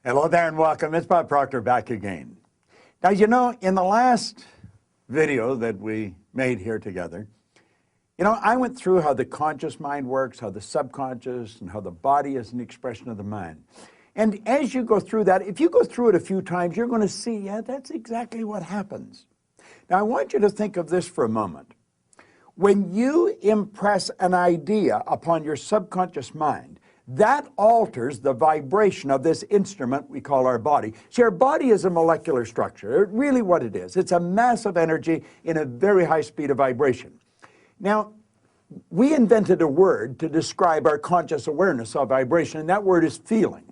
Hello there and welcome. It's Bob Proctor back again. Now, you know, in the last video that we made here together, I went through how the conscious mind works, how the subconscious, and how the body is an expression of the mind. And as you go through that, if you go through it a few times, you're going to see, yeah, that's exactly what happens. Now, I want you to think of this for a moment. When you impress an idea upon your subconscious mind, that alters the vibration of this instrument we call our body. See, our body is a molecular structure. Really what it is. It's a mass of energy in a very high speed of vibration. Now, we invented a word to describe our conscious awareness of vibration, and that word is feeling.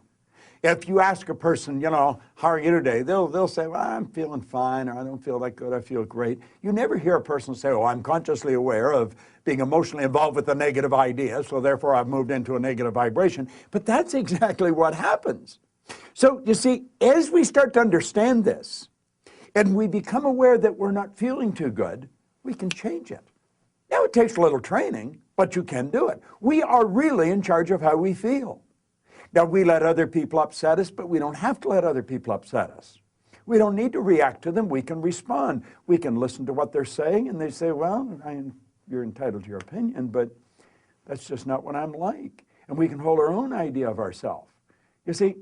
If you ask a person, how are you today? They'll say, well, I'm feeling fine, or I don't feel that good, I feel great. You never hear a person say, oh, I'm consciously aware of being emotionally involved with a negative idea, so therefore I've moved into a negative vibration. But that's exactly what happens. So, you see, as we start to understand this, and we become aware that we're not feeling too good, we can change it. Now, it takes a little training, but you can do it. We are really in charge of how we feel. Now, we let other people upset us, but we don't have to let other people upset us. We don't need to react to them. We can respond. We can listen to what they're saying, and they say, well, you're entitled to your opinion, but that's just not what I'm like. And we can hold our own idea of ourselves. You see,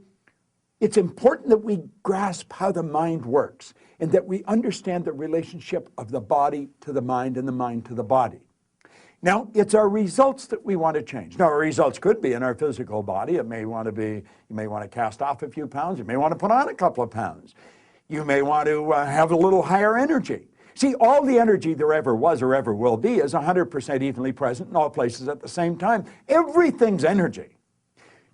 it's important that we grasp how the mind works and that we understand the relationship of the body to the mind and the mind to the body. Now, it's our results that we want to change. Now, our results could be in our physical body. It may want to be, you may want to cast off a few pounds. You may want to put on a couple of pounds. You may want to have a little higher energy. See, all the energy there ever was or ever will be is 100% evenly present in all places at the same time. Everything's energy.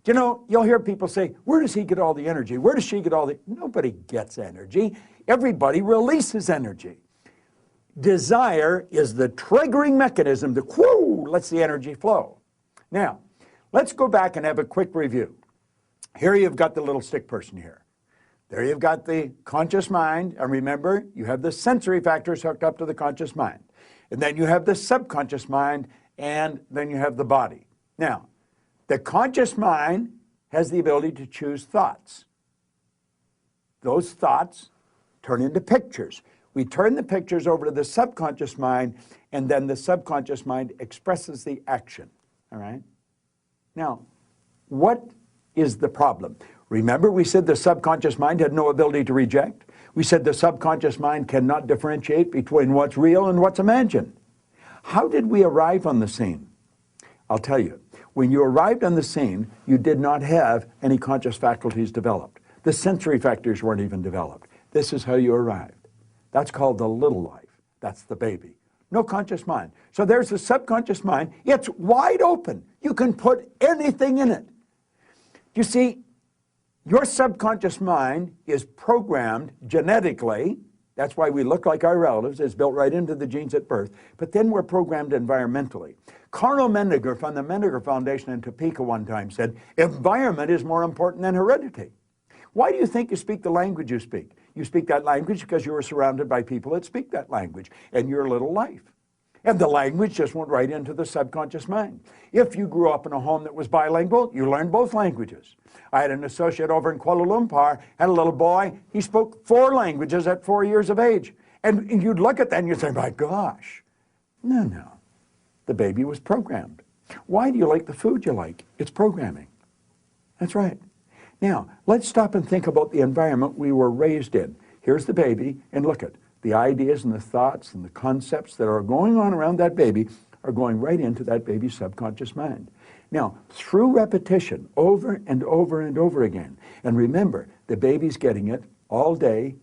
You'll hear people say, where does he get all the energy? Where does she get all the... Nobody gets energy. Everybody releases energy. Desire is the triggering mechanism that, whoo, lets the energy flow. Now, let's go back and have a quick review. Here you've got the little stick person here. There you've got the conscious mind, and remember, you have the sensory factors hooked up to the conscious mind. And then you have the subconscious mind, and then you have the body. Now, the conscious mind has the ability to choose thoughts. Those thoughts turn into pictures. We turn the pictures over to the subconscious mind, and then the subconscious mind expresses the action, all right? Now, what is the problem? Remember, we said the subconscious mind had no ability to reject. We said the subconscious mind cannot differentiate between what's real and what's imagined. How did we arrive on the scene? I'll tell you. When you arrived on the scene, you did not have any conscious faculties developed. The sensory factors weren't even developed. This is how you arrived. That's called the little life. That's the baby. No conscious mind. So there's the subconscious mind. It's wide open. You can put anything in it. You see, your subconscious mind is programmed genetically. That's why we look like our relatives. It's built right into the genes at birth. But then we're programmed environmentally. Carl Mendinger from the Mendinger Foundation in Topeka one time said, environment is more important than heredity. Why do you think you speak the language you speak? You speak that language because you were surrounded by people that speak that language in your little life. And the language just went right into the subconscious mind. If you grew up in a home that was bilingual, you learned both languages. I had an associate over in Kuala Lumpur, had a little boy, he spoke 4 languages at 4 years of age. And you'd look at that and you'd say, my gosh. No. The baby was programmed. Why do you like the food you like? It's programming. That's right. Now, let's stop and think about the environment we were raised in. Here's the baby, and look at the ideas and the thoughts and the concepts that are going on around that baby are going right into that baby's subconscious mind. Now, through repetition, over and over and over again, and remember, the baby's getting it all day,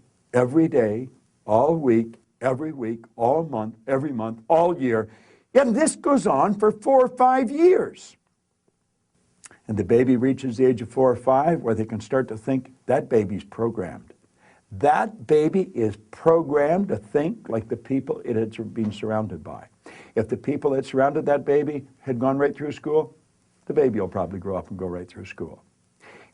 all week, every week, all month, every month, all year, and this goes on for 4 or 5 years. And the baby reaches the age of 4 or 5 where they can start to think that baby's programmed. That baby is programmed to think like the people it had been surrounded by. If the people that surrounded that baby had gone right through school, the baby will probably grow up and go right through school.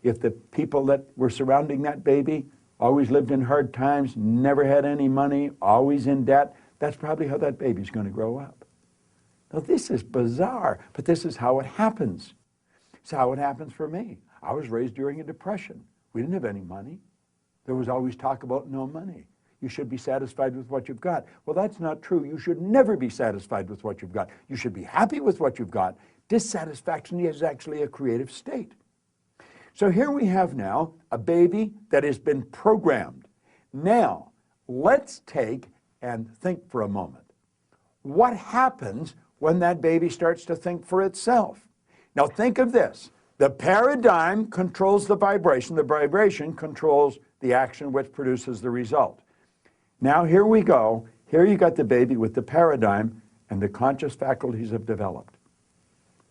If the people that were surrounding that baby always lived in hard times, never had any money, always in debt, that's probably how that baby's going to grow up. Now, this is bizarre, but this is how it happens. It's how it happens for me. I was raised during a depression. We didn't have any money. There was always talk about no money. You should be satisfied with what you've got. Well, that's not true. You should never be satisfied with what you've got. You should be happy with what you've got. Dissatisfaction is actually a creative state. So here we have now a baby that has been programmed. Now, let's take and think for a moment. What happens when that baby starts to think for itself? Now think of this. The paradigm controls the vibration controls the action which produces the result. Now here we go. Here you got the baby with the paradigm, and the conscious faculties have developed.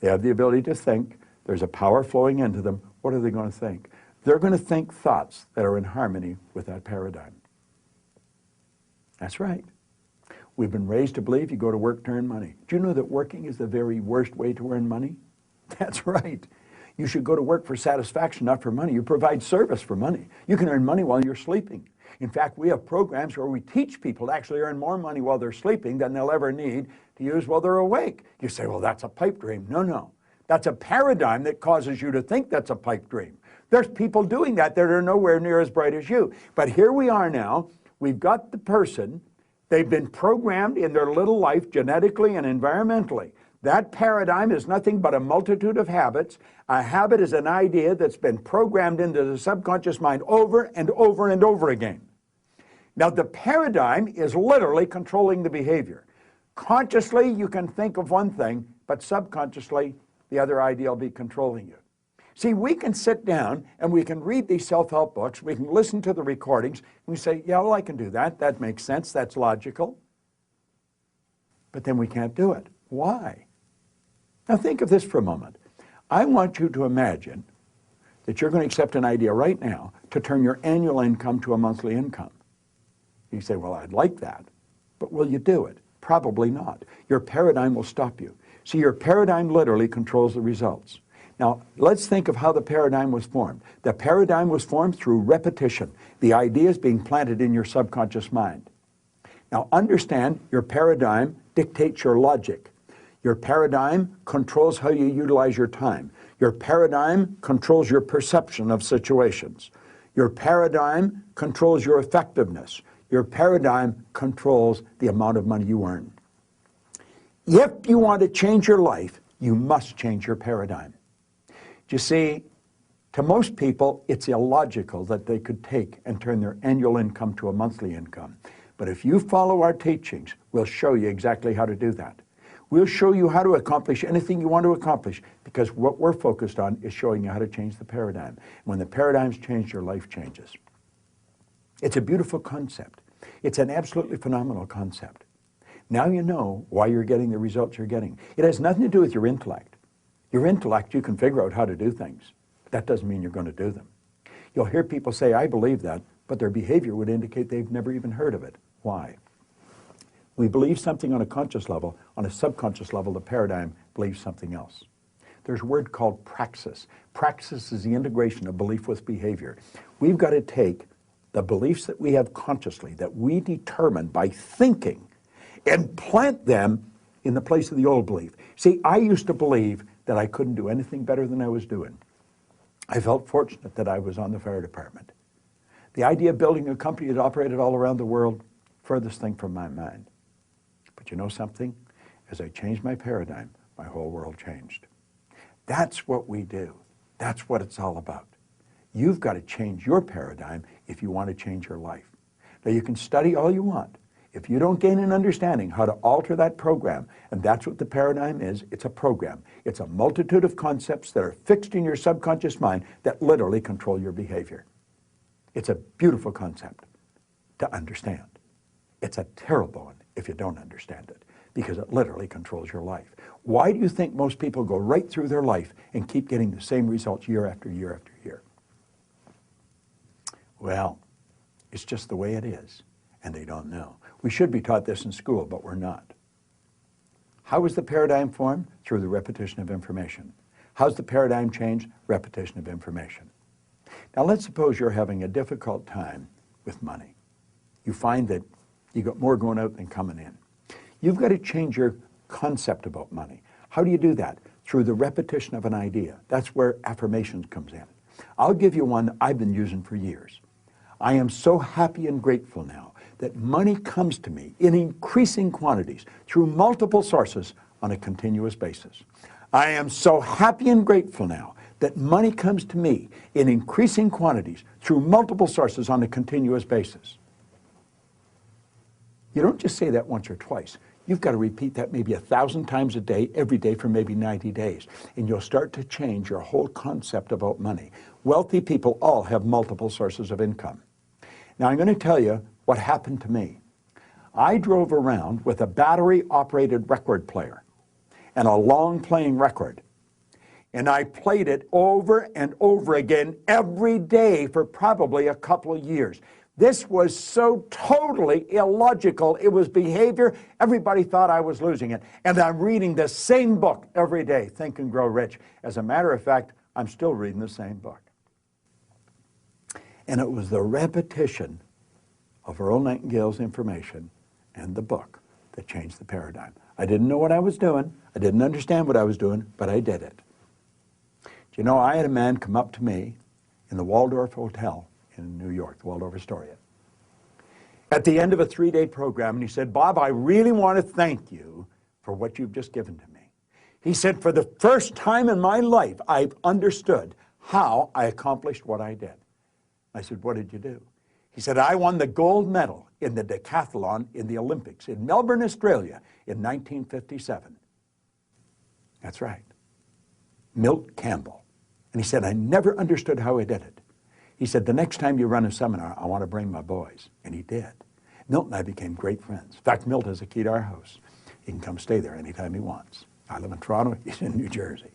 They have the ability to think. There's a power flowing into them. What are they going to think? They're going to think thoughts that are in harmony with that paradigm. That's right. We've been raised to believe you go to work to earn money. Do you know that working is the very worst way to earn money? That's right. You should go to work for satisfaction, not for money. You provide service for money. You can earn money while you're sleeping. In fact, we have programs where we teach people to actually earn more money while they're sleeping than they'll ever need to use while they're awake. You say, well, that's a pipe dream. No, no. That's a paradigm that causes you to think that's a pipe dream. There's people doing that are nowhere near as bright as you. But here we are now. We've got the person. They've been programmed in their little life genetically and environmentally. That paradigm is nothing but a multitude of habits. A habit is an idea that's been programmed into the subconscious mind over and over and over again. Now, the paradigm is literally controlling the behavior. Consciously, you can think of one thing, but subconsciously, the other idea will be controlling you. See, we can sit down and we can read these self-help books, we can listen to the recordings, and we say, yeah, well, I can do that. That makes sense. That's logical. But then we can't do it. Why? Now think of this for a moment. I want you to imagine that you're going to accept an idea right now to turn your annual income to a monthly income. You say, well, I'd like that, but will you do it? Probably not. Your paradigm will stop you. See, your paradigm literally controls the results. Now, let's think of how the paradigm was formed. The paradigm was formed through repetition. The ideas being planted in your subconscious mind. Now, understand your paradigm dictates your logic. Your paradigm controls how you utilize your time. Your paradigm controls your perception of situations. Your paradigm controls your effectiveness. Your paradigm controls the amount of money you earn. If you want to change your life, you must change your paradigm. You see, to most people, it's illogical that they could take and turn their annual income to a monthly income. But if you follow our teachings, we'll show you exactly how to do that. We'll show you how to accomplish anything you want to accomplish, because what we're focused on is showing you how to change the paradigm. When the paradigm's changed, your life changes. It's a beautiful concept. It's an absolutely phenomenal concept. Now you know why you're getting the results you're getting. It has nothing to do with your intellect. Your intellect, you can figure out how to do things. But that doesn't mean you're going to do them. You'll hear people say, I believe that, but their behavior would indicate they've never even heard of it. Why? We believe something on a conscious level. On a subconscious level, the paradigm believes something else. There's a word called praxis. Praxis is the integration of belief with behavior. We've got to take the beliefs that we have consciously, that we determine by thinking, and plant them in the place of the old belief. See, I used to believe that I couldn't do anything better than I was doing. I felt fortunate that I was on the fire department. The idea of building a company that operated all around the world, furthest thing from my mind. But you know something? As I changed my paradigm, my whole world changed. That's what we do. That's what it's all about. You've got to change your paradigm if you want to change your life. Now, you can study all you want. If you don't gain an understanding how to alter that program, and that's what the paradigm is, it's a program. It's a multitude of concepts that are fixed in your subconscious mind that literally control your behavior. It's a beautiful concept to understand. It's a terrible one if you don't understand it, because it literally controls your life. Why do you think most people go right through their life and keep getting the same results year after year after year? Well, it's just the way it is, and they don't know. We should be taught this in school, but we're not. How is the paradigm formed? Through the repetition of information. How's the paradigm changed? Repetition of information. Now let's suppose you're having a difficult time with money. You find that you got more going out than coming in. You've got to change your concept about money. How do you do that? Through the repetition of an idea. That's where affirmations comes in. I'll give you one that I've been using for years. I am so happy and grateful now that money comes to me in increasing quantities through multiple sources on a continuous basis. I am so happy and grateful now that money comes to me in increasing quantities through multiple sources on a continuous basis. You don't just say that once or twice. You've got to repeat that maybe 1,000 times a day, every day for maybe 90 days. And you'll start to change your whole concept about money. Wealthy people all have multiple sources of income. Now, I'm going to tell you what happened to me. I drove around with a battery-operated record player and a long-playing record. And I played it over and over again every day for probably a couple of years. This was so totally illogical. It was behavior. Everybody thought I was losing it. And I'm reading the same book every day, Think and Grow Rich. As a matter of fact, I'm still reading the same book. And it was the repetition of Earl Nightingale's information and the book that changed the paradigm. I didn't know what I was doing. I didn't understand what I was doing, but I did it. Do you know, I had a man come up to me in the Waldorf Hotel in New York, the Waldorf Astoria, at the end of a 3-day program, and he said, "Bob, I really want to thank you for what you've just given to me." He said, "For the first time in my life, I've understood how I accomplished what I did." I said, "What did you do?" He said, "I won the gold medal in the decathlon in the Olympics in Melbourne, Australia in 1957. That's right. Milt Campbell. And he said, "I never understood how I did it." He said, "The next time you run a seminar, I want to bring my boys." And he did. Milt and I became great friends. In fact, Milt has a key to our house. He can come stay there anytime he wants. I live in Toronto, he's in New Jersey.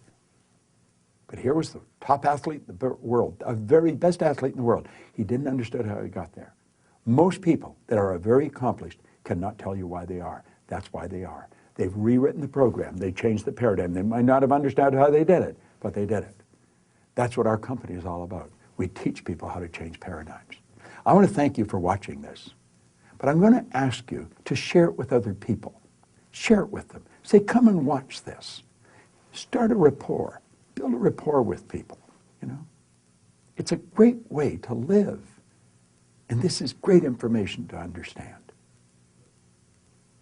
But here was the top athlete in the world, the very best athlete in the world. He didn't understand how he got there. Most people that are very accomplished cannot tell you why they are. That's why they are. They've rewritten the program. They changed the paradigm. They might not have understood how they did it, but they did it. That's what our company is all about. We teach people how to change paradigms. I want to thank you for watching this, but I'm going to ask you to share it with other people. Share it with them. Say, "Come and watch this." Start a rapport. Build a rapport with people, you know. It's a great way to live, and this is great information to understand.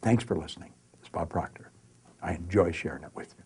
Thanks for listening. It's Bob Proctor. I enjoy sharing it with you.